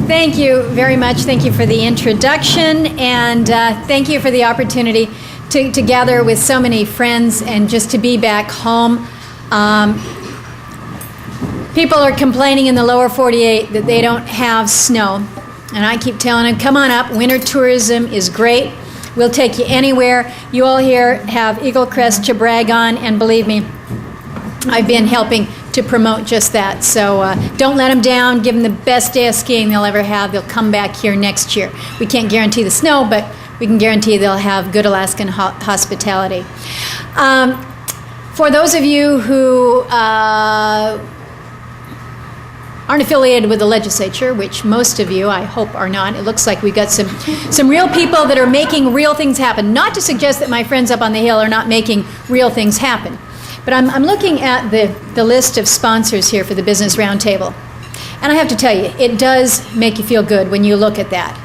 Thank you very much. Thank you for the introduction, and thank you for the opportunity to gather with so many friends and just to be back home. People are complaining in the lower 48 that they don't have snow, and I keep telling them, come on up. Winter tourism is great. We'll take you anywhere. You all here have Eagle Crest to brag on, and believe me, I've been helping to promote just that. So don't let them down. Give them the best day of skiing they'll ever have. They'll come back here next year. We can't guarantee the snow, but we can guarantee they'll have good Alaskan hospitality. For those of you who aren't affiliated with the legislature, which most of you, I hope, are not. It looks like we've got some real people that are making real things happen. Not to suggest that my friends up on the Hill are not making real things happen. But I'm looking at the list of sponsors here for the Business Roundtable. And I have to tell you, it does make you feel good when you look at that.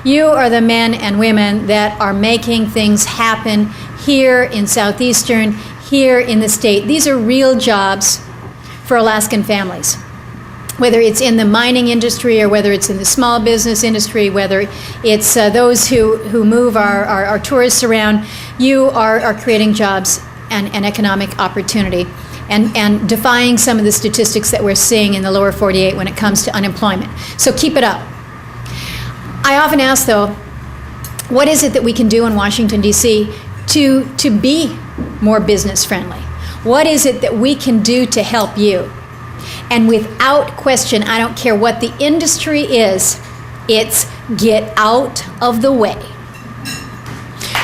You are the men and women that are making things happen here in Southeastern, here in the state. These are real jobs for Alaskan families. Whether it's in the mining industry or whether it's in the small business industry, whether it's those who move our tourists around, you are creating jobs and economic opportunity and defying some of the statistics that we're seeing in the lower 48 when it comes to unemployment. So keep it up. I often ask, though, what is it that we can do in Washington, D.C. to be more business friendly? What is it that we can do to help you? And without question, I don't care what the industry is, it's get out of the way.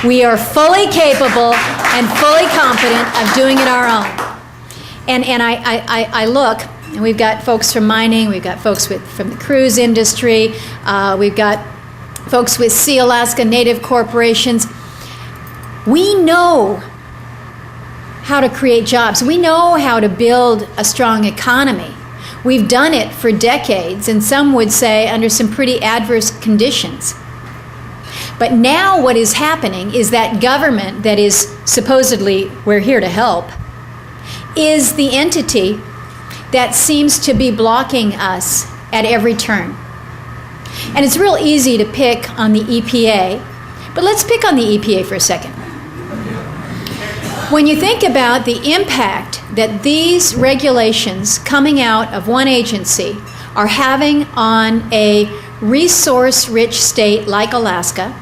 We are fully capable and fully competent of doing it our own. And I look, and we've got folks from mining, we've got folks from the cruise industry, we've got folks with Sea Alaska Native corporations. We know how to create jobs. We know how to build a strong economy. We've done it for decades, and some would say under some pretty adverse conditions. But now what is happening is that government that is supposedly, we're here to help, is the entity that seems to be blocking us at every turn. And it's real easy to pick on the EPA, but let's pick on the EPA for a second. When you think about the impact that these regulations coming out of one agency are having on a resource-rich state like Alaska,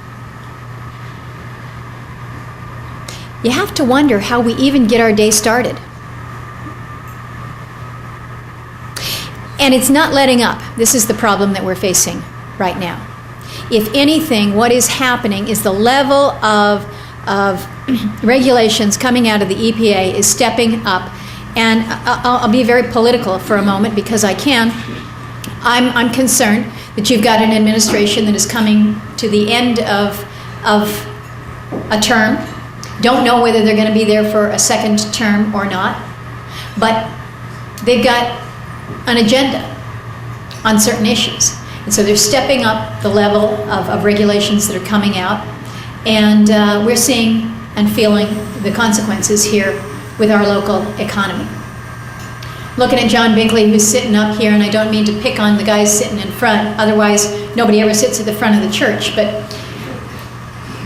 you have to wonder how we even get our day started. And it's not letting up. This is the problem that we're facing right now. If anything, what is happening is the level of regulations coming out of the EPA is stepping up. And I'll be very political for a moment because I can. I'm concerned that you've got an administration that is coming to the end of a term. Don't know whether they're going to be there for a second term or not. But they've got an agenda on certain issues. And so they're stepping up the level of regulations that are coming out. And we're seeing and feeling the consequences here with our local economy. Looking at John Binkley, who's sitting up here, and I don't mean to pick on the guys sitting in front, otherwise nobody ever sits at the front of the church, but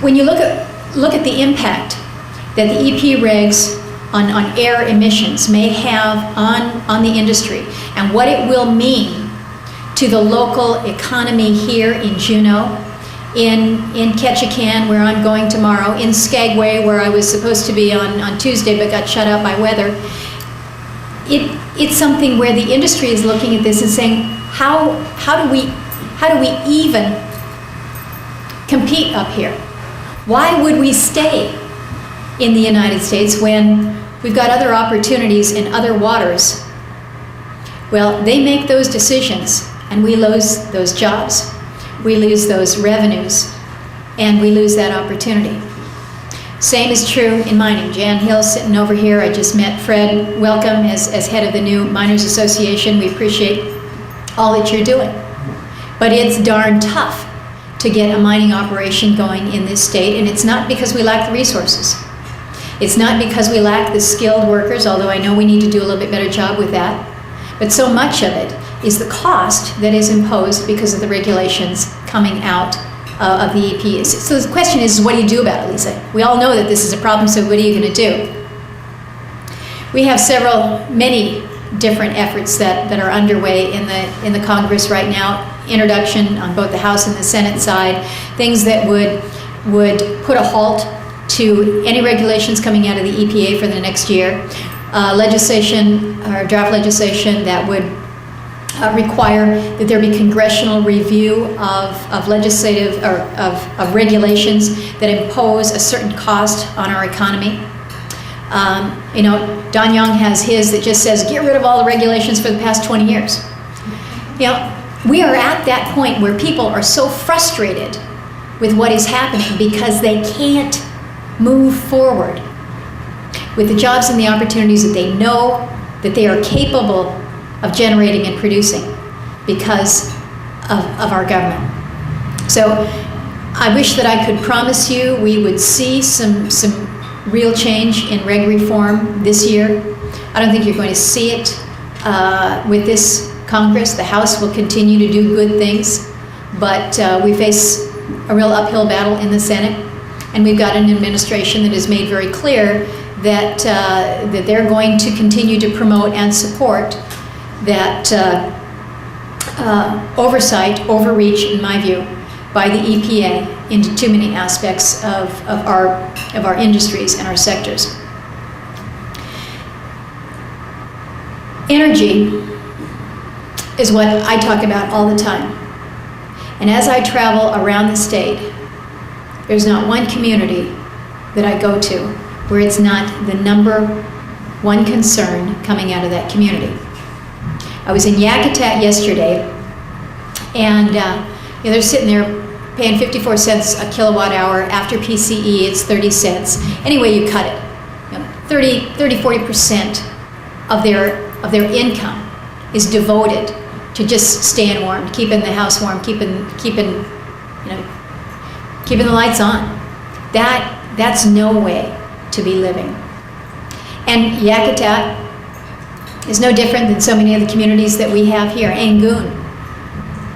when you look at the impact that the EP regs on air emissions may have on the industry and what it will mean to the local economy here in Juneau, in Ketchikan, where I'm going tomorrow, in Skagway, where I was supposed to be on Tuesday but got shut out by weather. It's something where the industry is looking at this and saying, how do we even compete up here? Why would we stay in the United States when we've got other opportunities in other waters? Well, they make those decisions and we lose those jobs. We lose those revenues, and we lose that opportunity. Same is true in mining. Jan Hill's sitting over here. I just met Fred. Welcome as head of the new Miners Association. We appreciate all that you're doing. But it's darn tough to get a mining operation going in this state, and it's not because we lack the resources. It's not because we lack the skilled workers, although I know we need to do a little bit better job with that. But so much of it is the cost that is imposed because of the regulations coming out of the EPA. So the question is, what do you do about it, Lisa? We all know that this is a problem, so what are you going to do? We have many different efforts that are underway in the Congress right now. Introduction on both the House and the Senate side, things that would put a halt to any regulations coming out of the EPA for the next year. Legislation or draft legislation that would require that there be congressional review of legislative or of regulations that impose a certain cost on our economy. Don Young has his that just says get rid of all the regulations for the past 20 years. We are at that point where people are so frustrated with what is happening because they can't move forward with the jobs and the opportunities that they know that they are capable of generating and producing because of our government. So I wish that I could promise you we would see some real change in reg reform this year. I don't think you're going to see it with this Congress. The House will continue to do good things, but we face a real uphill battle in the Senate, and we've got an administration that has made very clear that they're going to continue to promote and support that overreach, in my view, by the EPA into too many aspects of our industries and our sectors. Energy is what I talk about all the time. And as I travel around the state, there's not one community that I go to where it's not the number one concern coming out of that community. I was in Yakutat yesterday, and they're sitting there paying 54 cents a kilowatt hour. After PCE, it's 30 cents. Any way you cut it, 40% of their income is devoted to just staying warm, keeping the house warm, keeping the lights on. That's no way to be living. And Yakutat is no different than so many of the communities that we have here. Angoon,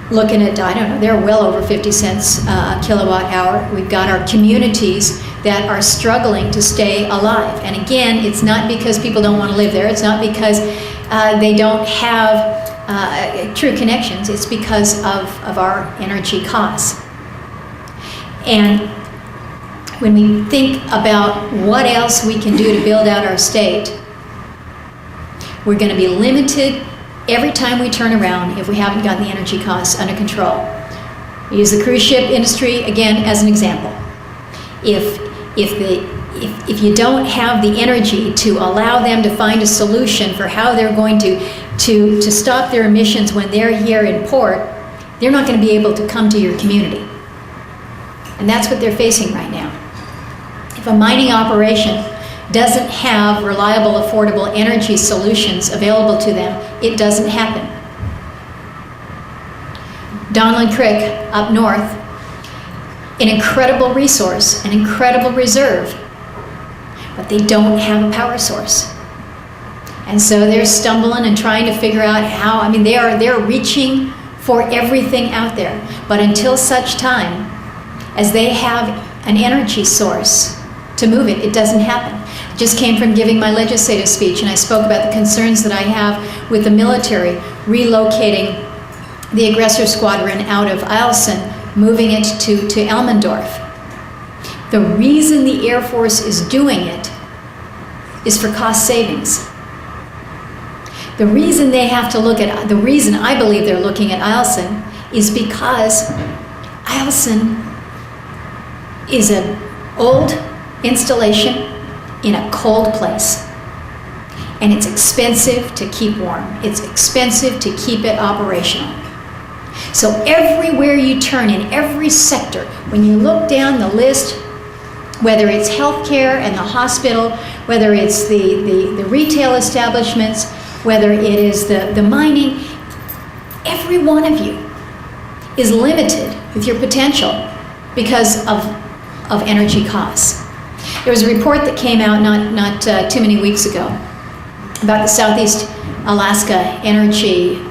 looking at, they're well over 50 cents a kilowatt hour. We've got our communities that are struggling to stay alive. And again, it's not because people don't want to live there. It's not because they don't have true connections. It's because of our energy costs. And when we think about what else we can do to build out our state, we're going to be limited every time we turn around if we haven't got the energy costs under control. We use the cruise ship industry again as an example. If you don't have the energy to allow them to find a solution for how they're going to stop their emissions when they're here in port, they're not going to be able to come to your community. And that's what they're facing right now. If a mining operation doesn't have reliable, affordable energy solutions available to them, it doesn't happen. Donlin Creek up north, an incredible resource, an incredible reserve, but they don't have a power source. And so they're stumbling and trying to figure out how, they're reaching for everything out there. But until such time as they have an energy source to move it, it doesn't happen. Just came from giving my legislative speech, and I spoke about the concerns that I have with the military relocating the aggressor squadron out of Eielson, moving it to Elmendorf. The reason the Air Force is doing it is for cost savings. The reason I believe they're looking at Eielson is because Eielson is an old installation in a cold place. And it's expensive to keep warm. It's expensive to keep it operational. So everywhere you turn, in every sector, when you look down the list, whether it's healthcare and the hospital, whether it's the retail establishments, whether it is the mining, every one of you is limited with your potential because of energy costs. There was a report that came out not too many weeks ago about the Southeast Alaska energy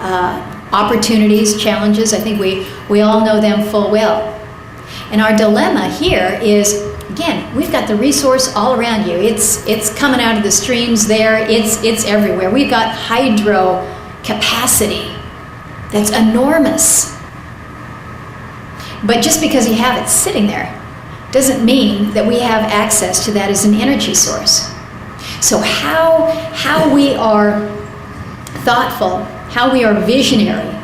opportunities, challenges. I think we all know them full well. And our dilemma here is, again, we've got the resource all around you. It's coming out of the streams there. It's everywhere. We've got hydro capacity that's enormous. But just because you have it sitting there doesn't mean that we have access to that as an energy source. So how we are thoughtful, how we are visionary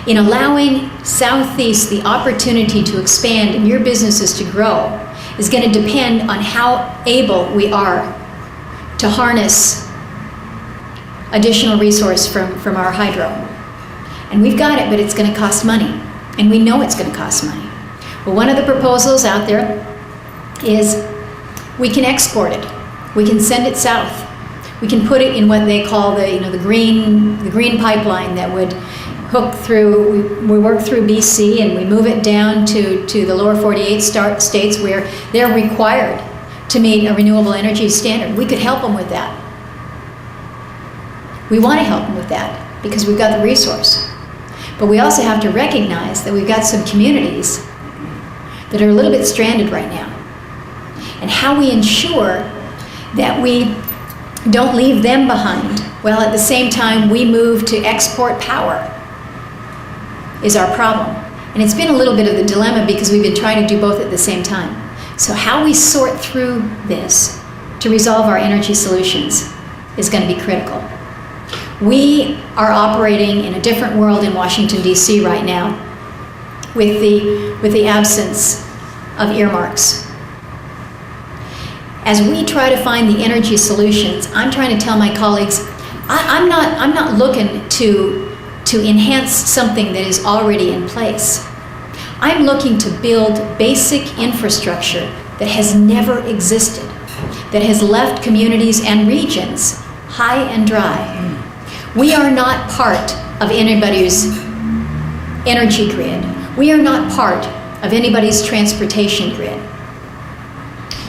in allowing Southeast the opportunity to expand and your businesses to grow is going to depend on how able we are to harness additional resource from our hydro. And we've got it, but it's going to cost money. And we know it's going to cost money. Well, one of the proposals out there is we can export it. We can send it south. We can put it in what they call the green pipeline that would hook through. We work through BC and we move it down to the lower 48 states where they're required to meet a renewable energy standard. We could help them with that. We want to help them with that because we've got the resource. But we also have to recognize that we've got some communities that are a little bit stranded right now. And how we ensure that we don't leave them behind, while at the same time we move to export power, is our problem. And it's been a little bit of the dilemma because we've been trying to do both at the same time. So how we sort through this to resolve our energy solutions is going to be critical. We are operating in a different world in Washington, D.C. right now with the absence of earmarks. As we try to find the energy solutions, I'm trying to tell my colleagues, I'm not looking to enhance something that is already in place. I'm looking to build basic infrastructure that has never existed, that has left communities and regions high and dry. We are not part of anybody's energy grid. We are not part of anybody's transportation grid.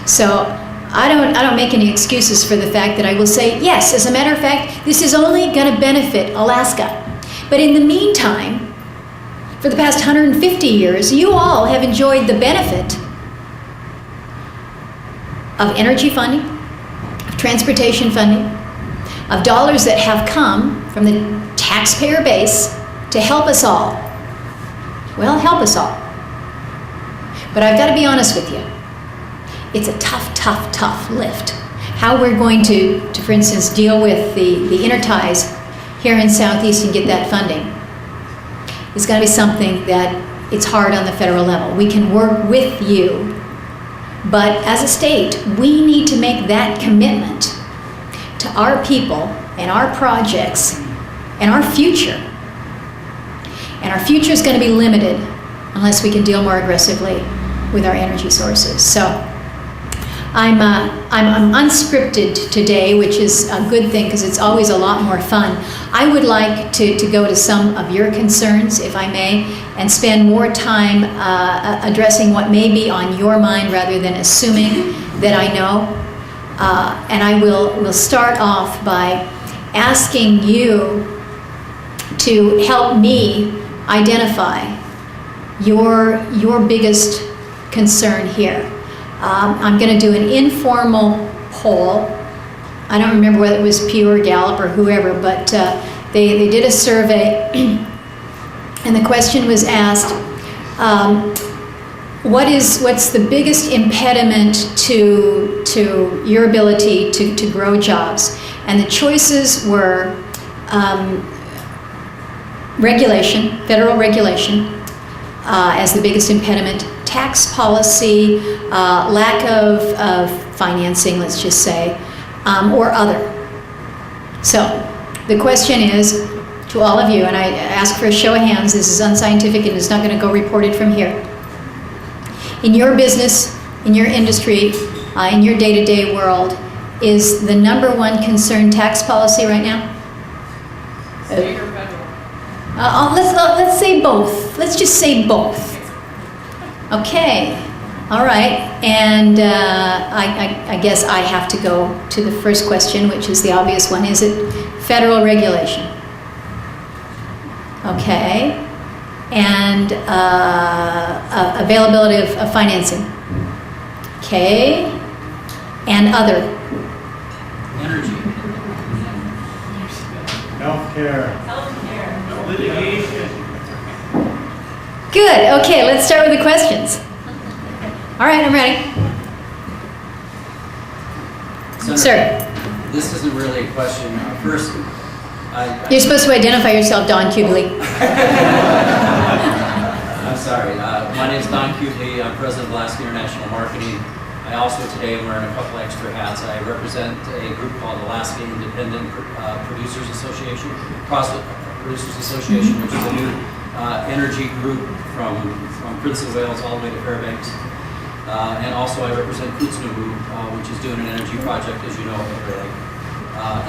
So I don't make any excuses for the fact that I will say, yes, as a matter of fact, this is only going to benefit Alaska. But in the meantime, for the past 150 years, you all have enjoyed the benefit of energy funding, of transportation funding, of dollars that have come from the taxpayer base to help us all. Well, help us all. But I've got to be honest with you. It's a tough lift. How we're going to for instance, deal with the interties here in Southeast and get that funding is going to be something that it's hard on the federal level. We can work with you, but as a state, we need to make that commitment to our people and our projects and our future. And our future is going to be limited unless we can deal more aggressively with our energy sources. So I'm unscripted today, which is a good thing because it's always a lot more fun. I would like to go to some of your concerns, if I may, and spend more time addressing what may be on your mind rather than assuming that I know. And I will start off by asking you to help me identify your biggest concern here. I'm going to do an informal poll. I don't remember whether it was Pew or Gallup or whoever, but they did a survey, and the question was asked, what's the biggest impediment to your ability to grow jobs? And the choices were regulation, federal regulation, as the biggest impediment, tax policy, lack of financing, let's just say, or other. So the question is to all of you, and I ask for a show of hands, this is unscientific and it's not going to go reported from here. In your business, in your industry, in your day-to-day world, is the number one concern tax policy right now? State or federal? Let's say both. Let's just say both. Okay. All right. And I guess I have to go to the first question, which is the obvious one. Is it federal regulation? Okay. And availability of financing. Okay. And other. Energy. Healthcare. Litigation. Good. Okay, let's start with the questions. All right, I'm ready. Senator, Sir, this isn't really a question. First, you're supposed to identify yourself, Don Kubley. I'm sorry. My name is Don Kubley. I'm president of Alaska International Marketing. I also today am wearing a couple extra hats. I represent a group called Alaska Independent Producers Association, CrossFit Producers Association, which is a new energy group from Prince of Wales all the way to Fairbanks. And also I represent Juneau, which is doing an energy project, as you know, every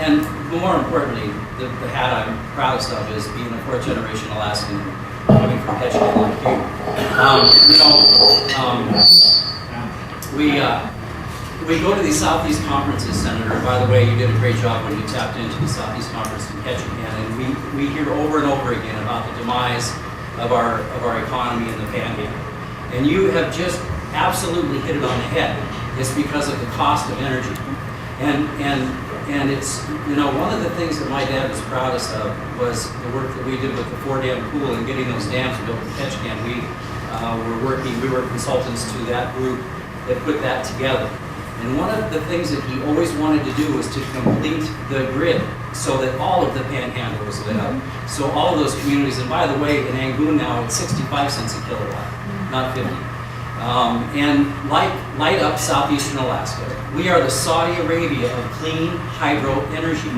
and more importantly, the hat I'm proudest of is being a fourth generation Alaskan coming from Ketchikan like you. We go to these Southeast conferences, Senator. By the way, you did a great job when you tapped into the Southeast conference in Ketchikan, and we hear over and over again about the demise of our economy in the Panhandle. And you have just absolutely hit it on the head. It's because of the cost of energy. And it's, one of the things that my dad was proudest of was the work that we did with the 4-dam pool and getting those dams built in Ketchikan. We were consultants to that group that put that together. And one of the things that he always wanted to do was to complete the grid so that all of the Panhandle was lit up. So all of those communities, and by the way, in Angoon now it's 65 cents a kilowatt, not 50. And light up southeastern Alaska. We are the Saudi Arabia of clean hydro energy.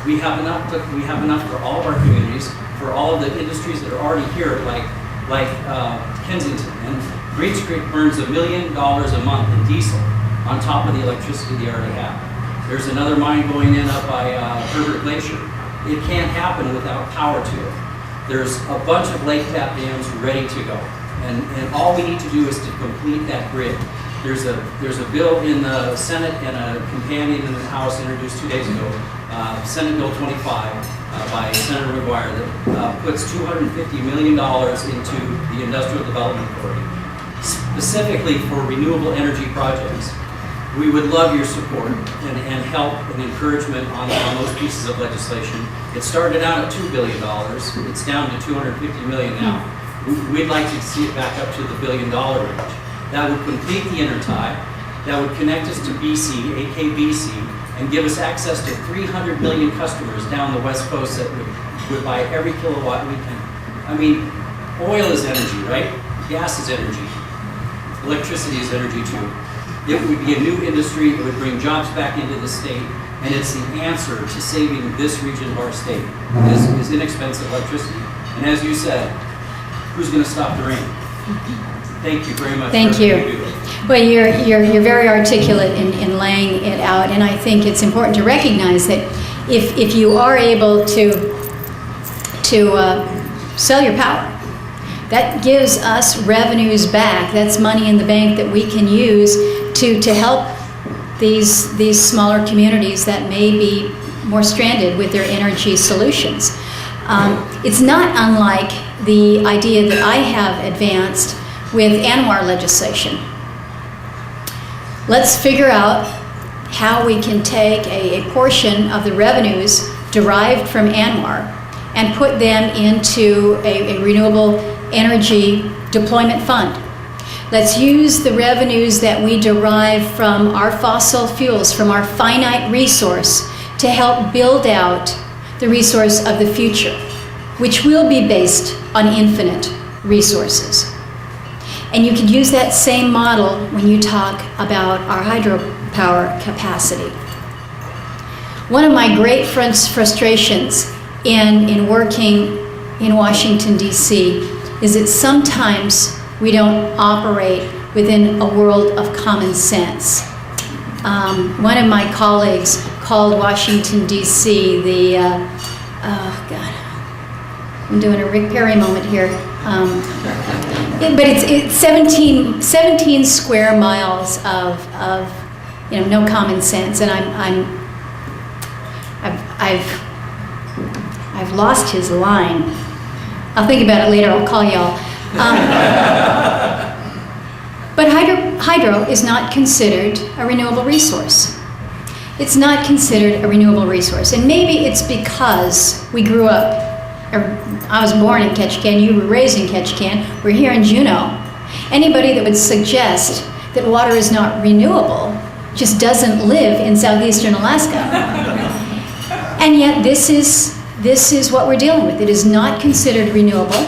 We have enough for all of our communities, for all of the industries that are already here, like Kensington. And Greens Creek burns $1 million a month in diesel on top of the electricity they already have. There's another mine going in up by Herbert Glacier. It can't happen without power to it. There's a bunch of lake tap dams ready to go. And all we need to do is to complete that grid. There's a bill in the Senate and a companion in the House introduced 2 days ago, Senate Bill 25 by Senator McGuire that puts $250 million into the Industrial Development Authority, specifically for renewable energy projects. We would love your support and help and encouragement on those pieces of legislation. It started out at $2 billion. It's down to $250 million now. We'd like to see it back up to the $1 billion range. That would complete the intertie. That would connect us to BC, AKBC, and give us access to 300 million customers down the West Coast that would buy every kilowatt we can. I mean, oil is energy, right? Gas is energy. Electricity is energy too. It would be a new industry. It would bring jobs back into the state, and it's the answer to saving this region of our state is inexpensive electricity. And as you said, who's going to stop the rain? Thank you very much. Thank you. Well, you're very articulate in laying it out, and I think it's important to recognize that if you are able to sell your power, that gives us revenues back. That's money in the bank that we can use to help these smaller communities that may be more stranded with their energy solutions. It's not unlike the idea that I have advanced with ANWR legislation. Let's figure out how we can take a portion of the revenues derived from ANWR and put them into a renewable energy deployment fund. Let's use the revenues that we derive from our fossil fuels, from our finite resource, to help build out the resource of the future, which will be based on infinite resources. And you can use that same model when you talk about our hydropower capacity. One of my great frustrations in working in Washington, D.C. is that sometimes we don't operate within a world of common sense. One of my colleagues called Washington, D.C. I'm doing a Rick Perry moment here. But it's 17 square miles of no common sense, and I've lost his line. I'll think about it later. I'll call y'all. But hydro is not considered a renewable resource. It's not considered a renewable resource. And maybe it's because we grew up, or I was born in Ketchikan, you were raised in Ketchikan, we're here in Juneau. Anybody that would suggest that water is not renewable just doesn't live in southeastern Alaska. And yet this is what we're dealing with. It is not considered renewable,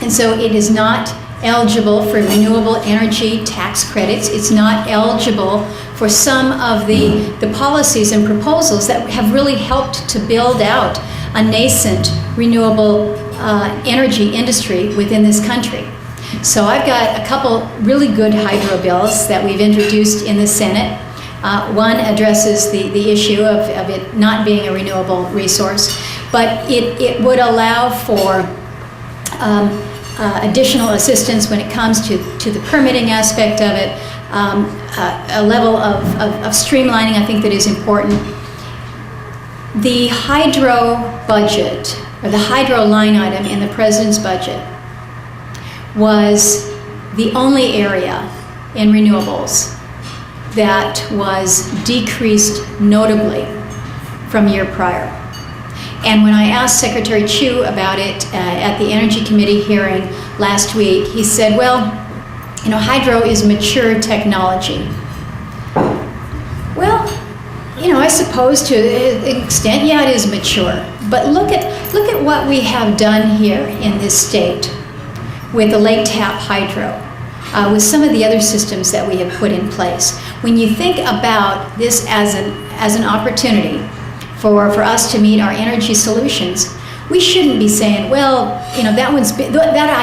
and so it is not eligible for renewable energy tax credits. It's not eligible for some of the policies and proposals that have really helped to build out a nascent renewable energy industry within this country. So I've got a couple really good hydro bills that we've introduced in the Senate. One addresses the issue of it not being a renewable resource, but it would allow for additional assistance when it comes to the permitting aspect of it, a level of streamlining I think that is important. The hydro budget, or the hydro line item in the president's budget, was the only area in renewables that was decreased notably from year prior. And when I asked Secretary Chu about it at the Energy Committee hearing last week, he said, well, you know, hydro is mature technology. Well, you know, I suppose to an extent, yeah, it is mature. But look at what we have done here in this state with the Lake Tap Hydro, with some of the other systems that we have put in place. When you think about this as an opportunity for us to meet our energy solutions, we shouldn't be saying, well, you know, that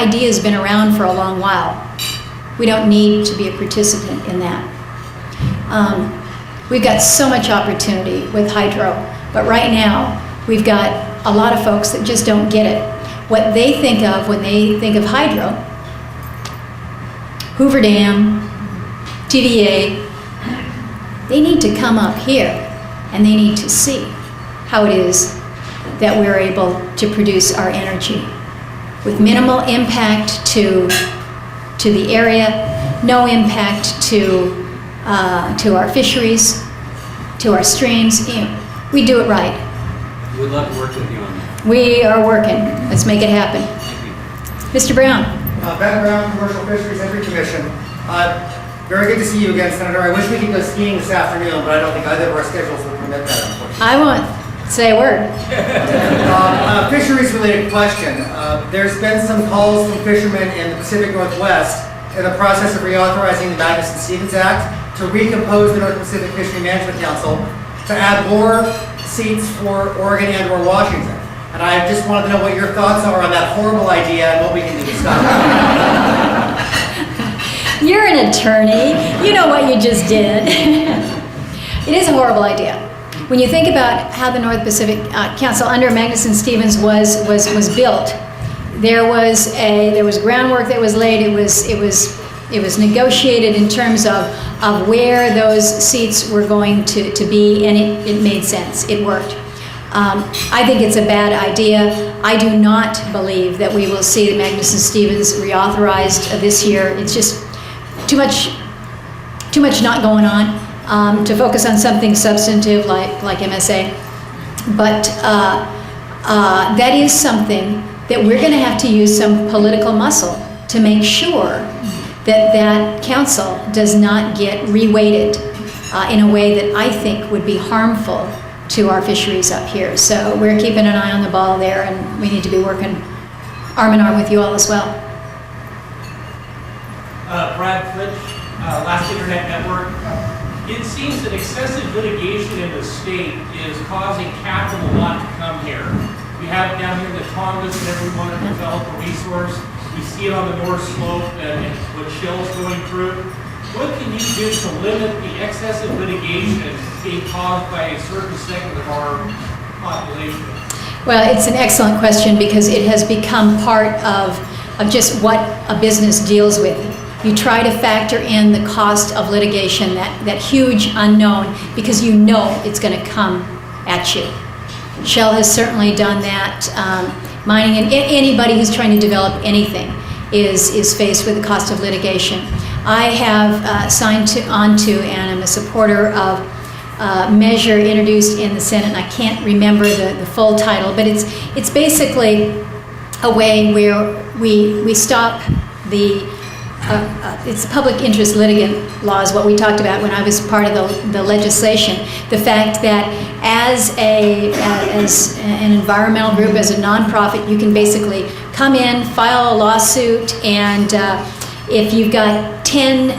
idea has been around for a long while. We don't need to be a participant in that. We've got so much opportunity with hydro, but right now we've got a lot of folks that just don't get it. What they think of when they think of hydro, Hoover Dam, TVA, they need to come up here and they need to see how it is that we're able to produce our energy with minimal impact to the area, no impact to our fisheries, to our streams. You know, we do it right. We'd love to work with you on that. We are working. Let's make it happen. Thank you. Mr. Brown. Ben Brown, Commercial Fisheries Entry Commission. Very good to see you again, Senator. I wish we could go skiing this afternoon, but I don't think either of our schedules would permit that, unfortunately. I won't say a word. Fisheries-related question. There's been some calls from fishermen in the Pacific Northwest in the process of reauthorizing the Magnuson-Stevens Act to recompose the North Pacific Fishery Management Council to add more seats for Oregon and or Washington. And I just wanted to know what your thoughts are on that horrible idea and what we can do to stop it. You're an attorney. You know what you just did. It is a horrible idea. When you think about how the North Pacific Council under Magnuson-Stevens was built, there was groundwork that was laid. It was negotiated in terms of where those seats were going to be, and it made sense. It worked. I think it's a bad idea. I do not believe that we will see the Magnuson-Stevens reauthorized this year. It's just too much not going on to focus on something substantive like MSA. But that is something that we're going to have to use some political muscle to make sure that council does not get reweighted in a way that I think would be harmful to our fisheries up here. So we're keeping an eye on the ball there, and we need to be working arm in arm with you all as well. Brad Flitch, Last Internet Network. It seems that excessive litigation in the state is causing capital not to come here. We have it down here in the Tongass whenever we want to develop a resource. We see it on the North Slope with shills going through. What can you do to limit the excessive litigation being caused by a certain segment of our population? Well, it's an excellent question because it has become part of just what a business deals with. You try to factor in the cost of litigation, that huge unknown, because you know it's going to come at you. Shell has certainly done that. mining, and anybody who's trying to develop anything is faced with the cost of litigation. I have signed on to, and I'm a supporter of measure introduced in the Senate, and I can't remember the full title, but it's basically a way where we stop the it's public interest litigant law is what we talked about when I was part of the legislation. The fact that as an environmental group, as a nonprofit, you can basically come in, file a lawsuit, and if you've got 10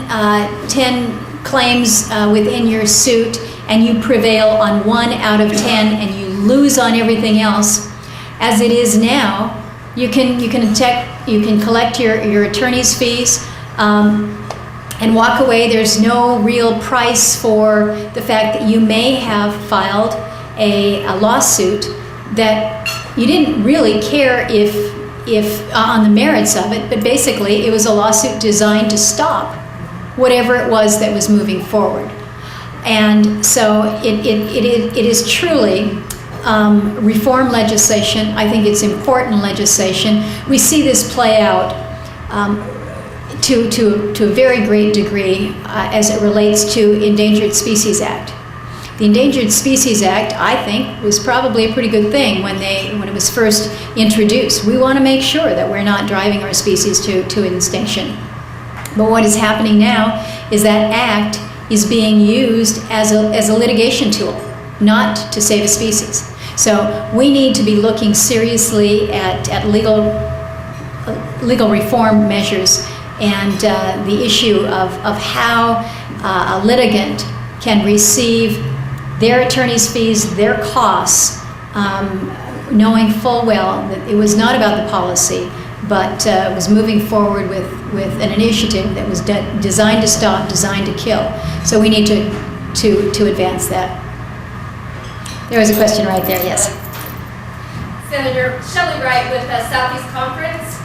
claims within your suit and you prevail on 1 out of 10 and you lose on everything else, as it is now, you can collect your attorney's fees and walk away. There's no real price for the fact that you may have filed a lawsuit that you didn't really care if on the merits of it, but basically it was a lawsuit designed to stop whatever it was that was moving forward. And so it is truly reform legislation. I think it's important legislation. We see this play out to a very great degree as it relates to Endangered Species Act. The Endangered Species Act, I think, was probably a pretty good thing when it was first introduced. We want to make sure that we're not driving our species to extinction. But what is happening now is that act is being used as a litigation tool, not to save a species. So we need to be looking seriously at legal reform measures and the issue of how a litigant can receive their attorney's fees, their costs, knowing full well that it was not about the policy, but was moving forward with an initiative that was designed to stop, designed to kill. So we need to advance that. There was a question right there, yes. Senator Shelley Wright with the Southeast Conference,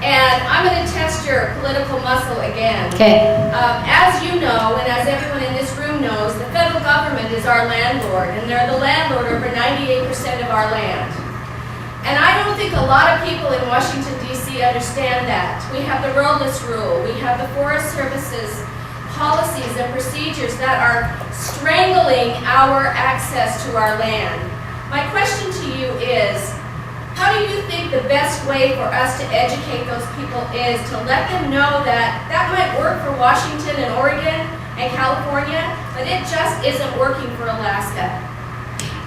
and I'm going to test your political muscle again. Okay. As you know, and as everyone in this room knows, the federal government is our landlord, and they're the landlord over 98% of our land. And I don't think a lot of people in Washington, D.C. understand that. We have the roadless rule. We have the Forest Service's policies and procedures that are strangling our access to our land. My question to you is, how do you think the best way for us to educate those people is to let them know that that might work for Washington and Oregon and California, but it just isn't working for Alaska?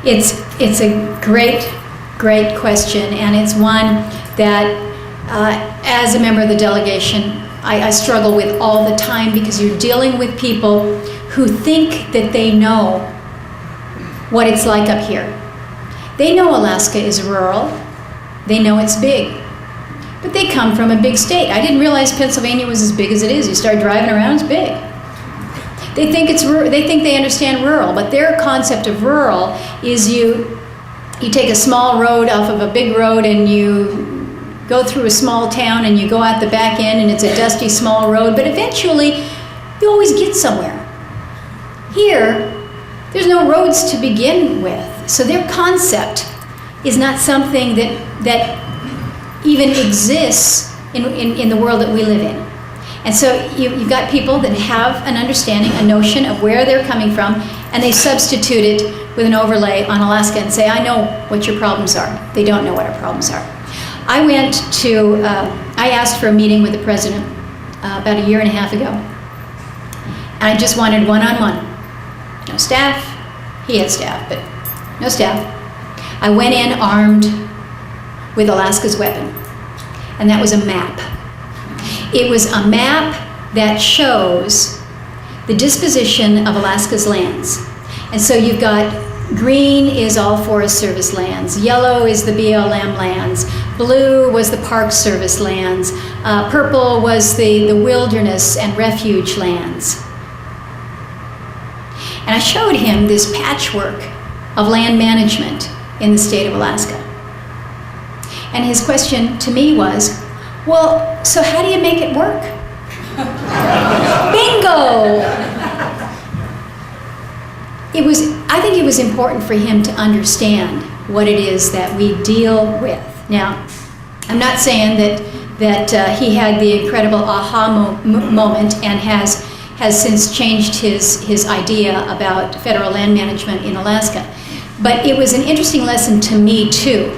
It's a great question, and it's one that as a member of the delegation I struggle with all the time, because you're dealing with people who think that they know what it's like up here. They know Alaska is rural, they know it's big, but they come from a big state. I didn't realize Pennsylvania was as big as it is. You start driving around, it's big. They think they understand rural, but their concept of rural is you take a small road off of a big road and you go through a small town and you go out the back end and it's a dusty small road, but eventually you always get somewhere. Here, there's no roads to begin with, so their concept is not something that even exists in the world that we live in. And so you've got people that have an understanding, a notion of where they're coming from, and they substitute it with an overlay on Alaska and say, I know what your problems are. They don't know what our problems are. I asked for a meeting with the president about 1.5 years ago. And I just wanted one-on-one. No staff. He had staff, but no staff. I went in armed with Alaska's weapon, and that was a map. It was a map that shows the disposition of Alaska's lands. And so you've got green is all Forest Service lands, yellow is the BLM lands, blue was the Park Service lands, purple was the wilderness and refuge lands. And I showed him this patchwork of land management in the state of Alaska. And his question to me was, well, so how do you make it work? Bingo! I think it was important for him to understand what it is that we deal with. Now, I'm not saying that he had the incredible aha moment and has since changed his idea about federal land management in Alaska. But it was an interesting lesson to me too,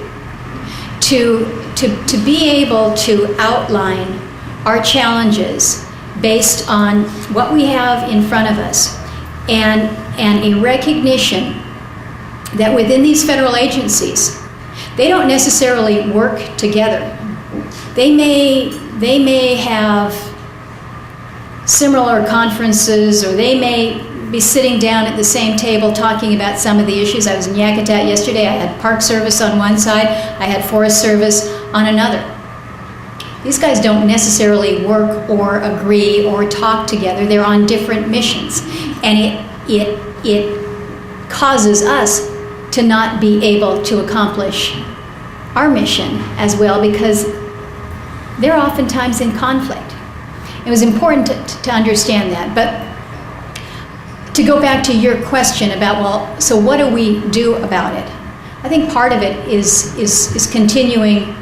to be able to outline our challenges based on what we have in front of us, and a recognition that within these federal agencies, they don't necessarily work together. They may have similar conferences, or they may be sitting down at the same table talking about some of the issues. I was in Yakutat yesterday. I had Park Service on one side, I had Forest Service on another. These guys don't necessarily work or agree or talk together. They're on different missions. And it causes us to not be able to accomplish our mission as well, because they're oftentimes in conflict. It was important to understand that. But to go back to your question about, well, so what do we do about it? I think part of it is continuing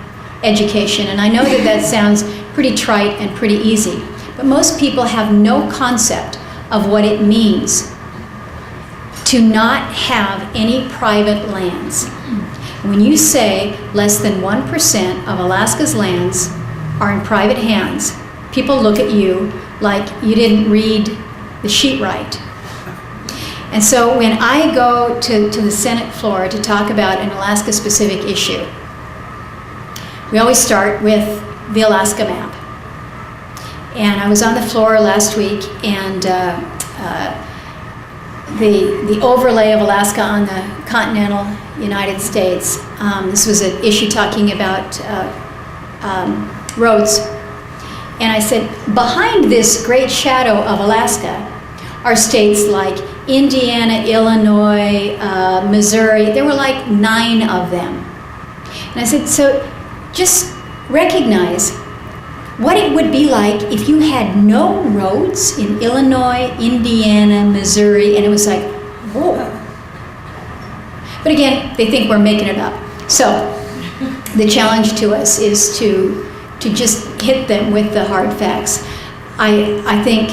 education. And I know that sounds pretty trite and pretty easy, but most people have no concept of what it means to not have any private lands. When you say less than 1% of Alaska's lands are in private hands, people look at you like you didn't read the sheet right. And so when I go to the Senate floor to talk about an Alaska-specific issue, we always start with the Alaska map. And I was on the floor last week, and the overlay of Alaska on the continental United States. This was an issue talking about roads. And I said, behind this great shadow of Alaska are states like Indiana, Illinois, Missouri. There were like 9 of them. And I said, so just recognize what it would be like if you had no roads in Illinois, Indiana, Missouri, and it was like, whoa. But again, they think we're making it up. So the challenge to us is to just hit them with the hard facts. I think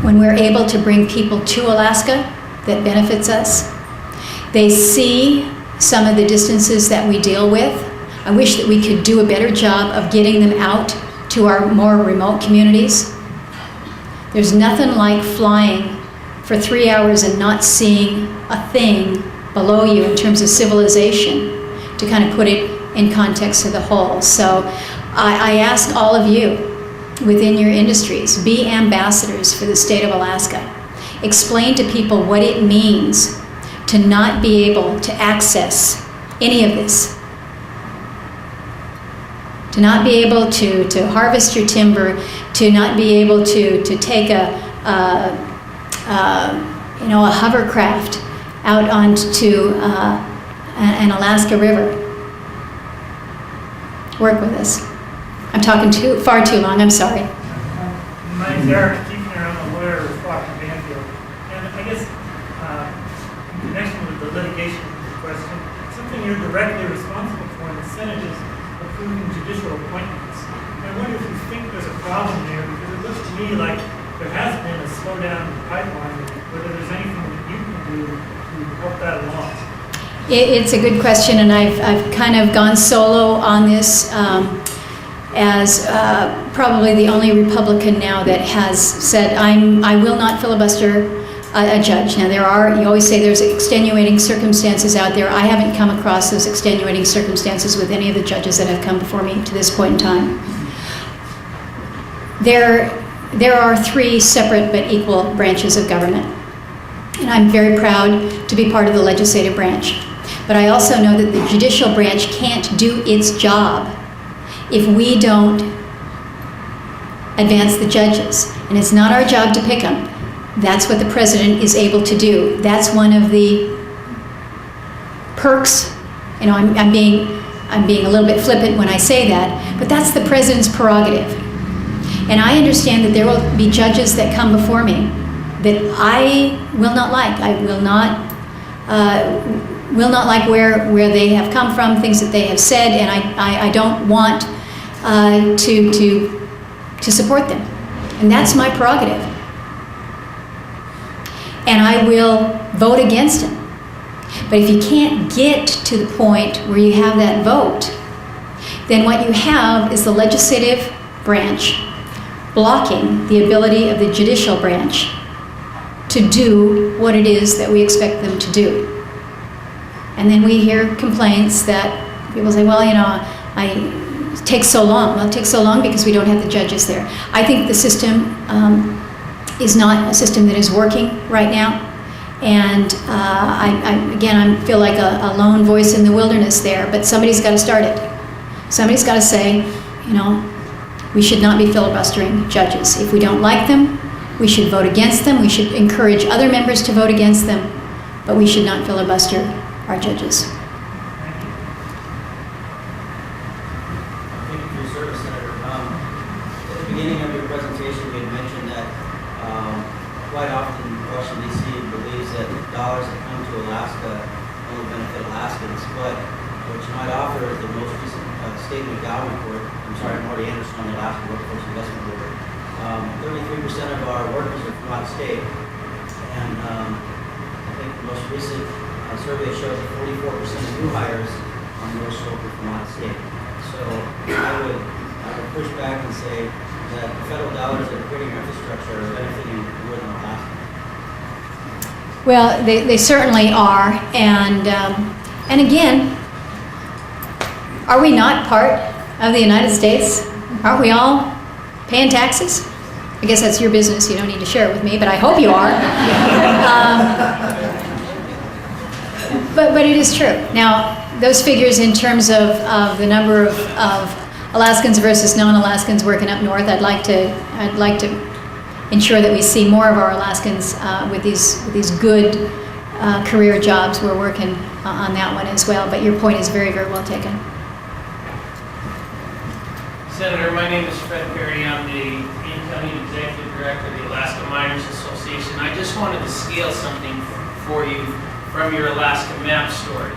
when we're able to bring people to Alaska, that benefits us. They see some of the distances that we deal with. I wish that we could do a better job of getting them out to our more remote communities. There's nothing like flying for 3 hours and not seeing a thing below you in terms of civilization, to kind of put it in context of the whole. So I ask all of you within your industries, be ambassadors for the state of Alaska. Explain to people what it means to not be able to access any of this. To not be able to harvest your timber, to not be able to take a hovercraft out onto an Alaska river. Work with us. I'm talking far too long, I'm sorry. My name's Eric Keefner, I'm a lawyer with Walker Banfield. And I guess in connection with the litigation question, something you're directly responsible for in the Senate is approving judicial appointments. And I wonder if you think there's a problem there, because it looks to me like there has been a slowdown in the pipeline, whether there's anything that you can do to help that along. It's a good question, and I've kind of gone solo on this as probably the only Republican now that has said, I will not filibuster a judge. Now you always say there's extenuating circumstances out there. I haven't come across those extenuating circumstances with any of the judges that have come before me to this point in time. There are 3 separate but equal branches of government, and I'm very proud to be part of the legislative branch. But I also know that the judicial branch can't do its job if we don't advance the judges. And it's not our job to pick them. That's what the president is able to do. That's one of the perks. You know, I'm being a little bit flippant when I say that, but that's the president's prerogative. And I understand that there will be judges that come before me that I will not like. I will not will not like where they have come from, things that they have said, and I don't want to support them. And that's my prerogative. And I will vote against him. But if you can't get to the point where you have that vote, then what you have is the legislative branch blocking the ability of the judicial branch to do what it is that we expect them to do. And then we hear complaints that people say, well, it takes so long. Well, it takes so long because we don't have the judges there. I think the system is not a system that is working right now. And I feel like a lone voice in the wilderness there, but somebody's got to start it. Somebody's got to say, we should not be filibustering judges. If we don't like them, we should vote against them. We should encourage other members to vote against them, but we should not filibuster our judges. Thank you for your service, Senator. At the beginning of your presentation, you had mentioned that quite often Washington, D.C. believes that dollars that come to Alaska only benefit Alaskans, but what you might offer is the most recent state McDowell report. I'm sorry, I'm Marty Anderson on the Alaska Workforce Investment Board. 33% of our workers are from out of state, and I think the most recent survey shows that 44% of new hires are more local from out of state. So I would push back and say that the federal dollars that are creating our infrastructure are benefiting more than Alaska. Well, they certainly are, and again, are we not part of the United States? Aren't we all paying taxes? I guess that's your business. You don't need to share it with me, but I hope you are. But it is true. Now, those figures in terms of the number of Alaskans versus non-Alaskans working up north, I'd like to ensure that we see more of our Alaskans with these good career jobs. We're working on that one as well. But your point is very, very well taken. Senator, my name is Fred Perry. I'm the incoming executive director of the Alaska Miners Association. I just wanted to scale something for you from your Alaska map story.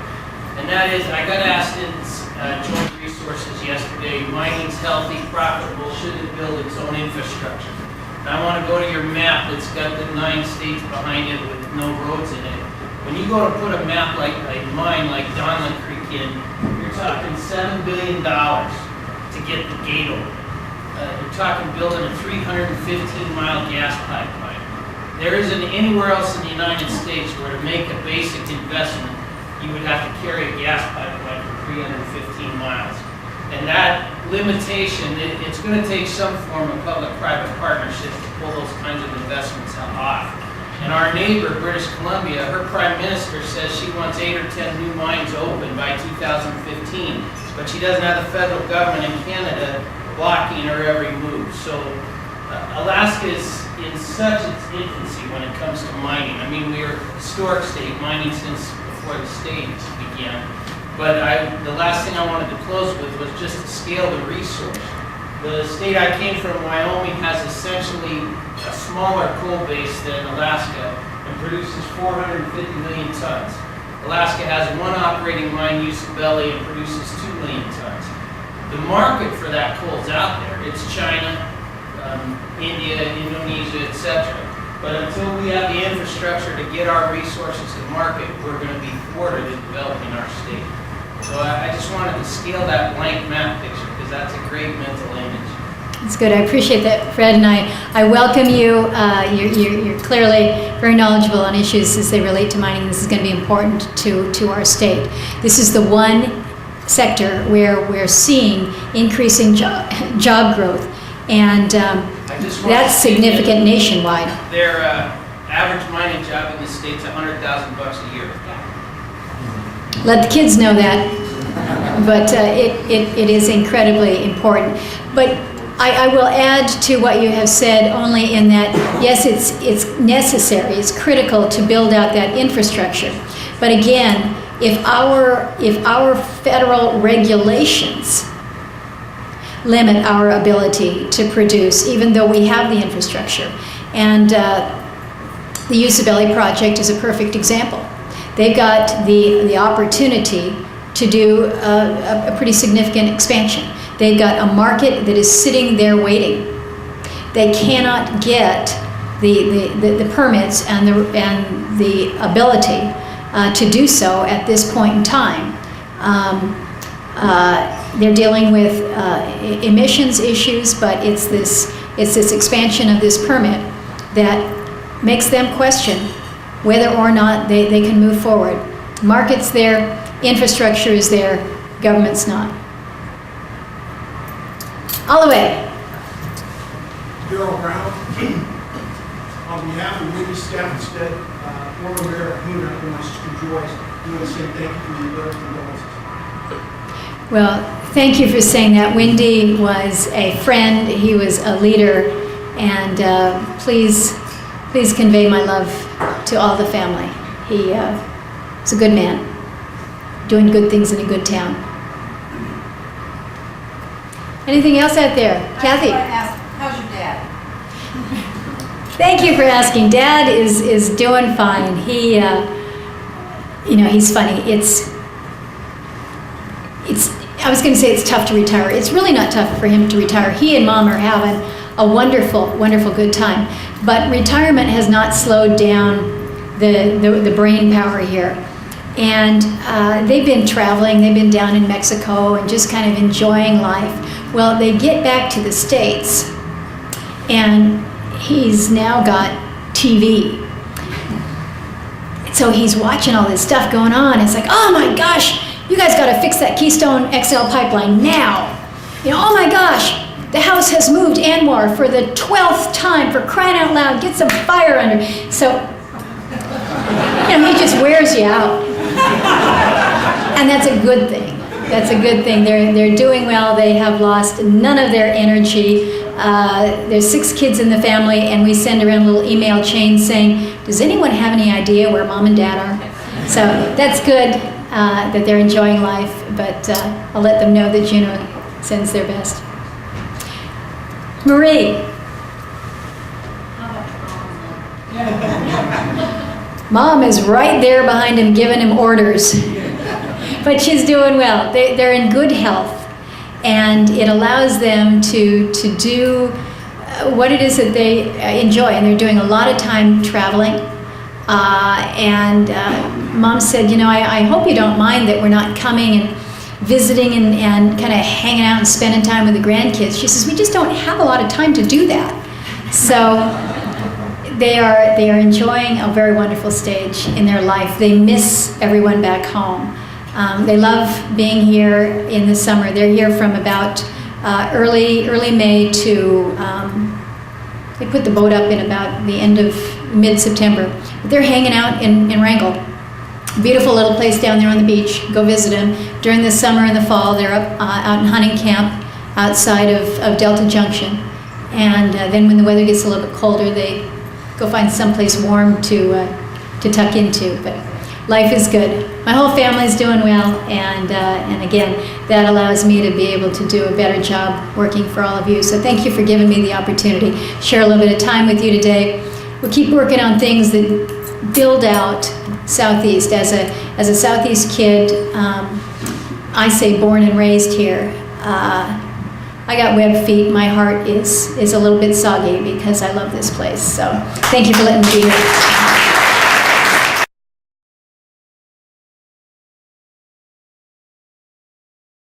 And that is, I got asked in Joint Resources yesterday, mining's healthy, profitable, should it build its own infrastructure? And I want to go to your map that's got the 9 states behind it with no roads in it. When you go to put a map like mine, like Donlin Creek in, you're talking $7 billion to get the gate open. You're talking building a 315-mile gas pipeline. There isn't anywhere else in the United States where to make a basic investment, you would have to carry a gas pipeline for 315 miles. And that limitation, it's going to take some form of public-private partnership to pull those kinds of investments off. And our neighbor, British Columbia, her prime minister says she wants 8 or 10 new mines open by 2015, but she doesn't have the federal government in Canada blocking her every move. So Alaska is in such its infancy when it comes to mining. I mean, we're a historic state, mining since before the state began. But the last thing I wanted to close with was just to scale the resource. The state I came from, Wyoming, has essentially a smaller coal base than Alaska and produces 450 million tons. Alaska has one operating mine, Usabelli, and produces 2 million tons. The market for that coal is out there. It's China, India, Indonesia, etc. But until we have the infrastructure to get our resources to market, we're going to be thwarted in developing our state. So I just wanted to scale that blank map picture because that's a great mental image. That's good. I appreciate that, Fred, and I welcome you. You're clearly very knowledgeable on issues as they relate to mining. This is going to be important to our state. This is the one sector where we're seeing increasing job growth, and that's significant nationwide. Their average mining job in the state's $100,000 a year. Let the kids know that, but it is incredibly important. But I will add to what you have said only in that, yes, it's necessary, it's critical to build out that infrastructure. But again, if our federal regulations limit our ability to produce, even though we have the infrastructure, and the Usabelli project is a perfect example. they've got the opportunity to do a pretty significant expansion. They've got a market that is sitting there waiting. They cannot get the permits and the ability to do so at this point in time. They're dealing with emissions issues, but it's this expansion of this permit that makes them question whether or not they can move forward. Market's there, infrastructure is there, government's not. All the way. Darrell Brown, on behalf of Wendy Stafford, former mayor of Juneau, who wants to enjoy, we want to say thank you for your letter of condolences. Well, thank you for saying that. Wendy was a friend, he was a leader, and please convey my love to all the family. He was a good man, doing good things in a good town. Anything else out there? Kathy? I ask, how's your dad? Thank you for asking. Dad is doing fine. He, he's funny. I was going to say it's tough to retire. It's really not tough for him to retire. He and Mom are having a wonderful, wonderful good time. But retirement has not slowed down the brain power here. And they've been traveling. They've been down in Mexico and just kind of enjoying life. Well, they get back to the States, and he's now got TV. So he's watching all this stuff going on. It's like, oh my gosh, you guys got to fix that Keystone XL pipeline now. Oh my gosh, the House has moved Anwar for the 12th time, for crying out loud, get some fire under. So, he just wears you out. And that's a good thing. That's a good thing. They're doing well. They have lost none of their energy. There's 6 kids in the family, and we send around a little email chain saying, does anyone have any idea where Mom and Dad are? So that's good that they're enjoying life, but I'll let them know that Juneau sends their best. Marie. Mom is right there behind him giving him orders. But she's doing well. They're in good health, and it allows them to do what it is that they enjoy, and they're doing a lot of time traveling. Mom said, I hope you don't mind that we're not coming and visiting and kind of hanging out and spending time with the grandkids. She says, we just don't have a lot of time to do that. So they are enjoying a very wonderful stage in their life. They miss everyone back home. They love being here in the summer. They're here from about early May to, they put the boat up in about the end of mid-September. But they're hanging out in Wrangell. Beautiful little place down there on the beach. Go visit them. During the summer and the fall, they're up out in hunting camp outside of Delta Junction. And then when the weather gets a little bit colder, they go find someplace warm to tuck into. But life is good. My whole family's doing well, and again, that allows me to be able to do a better job working for all of you. So thank you for giving me the opportunity to share a little bit of time with you today. We'll keep working on things that build out Southeast. As a Southeast kid, I say born and raised here. I got web feet. My heart is a little bit soggy because I love this place. So thank you for letting me be here.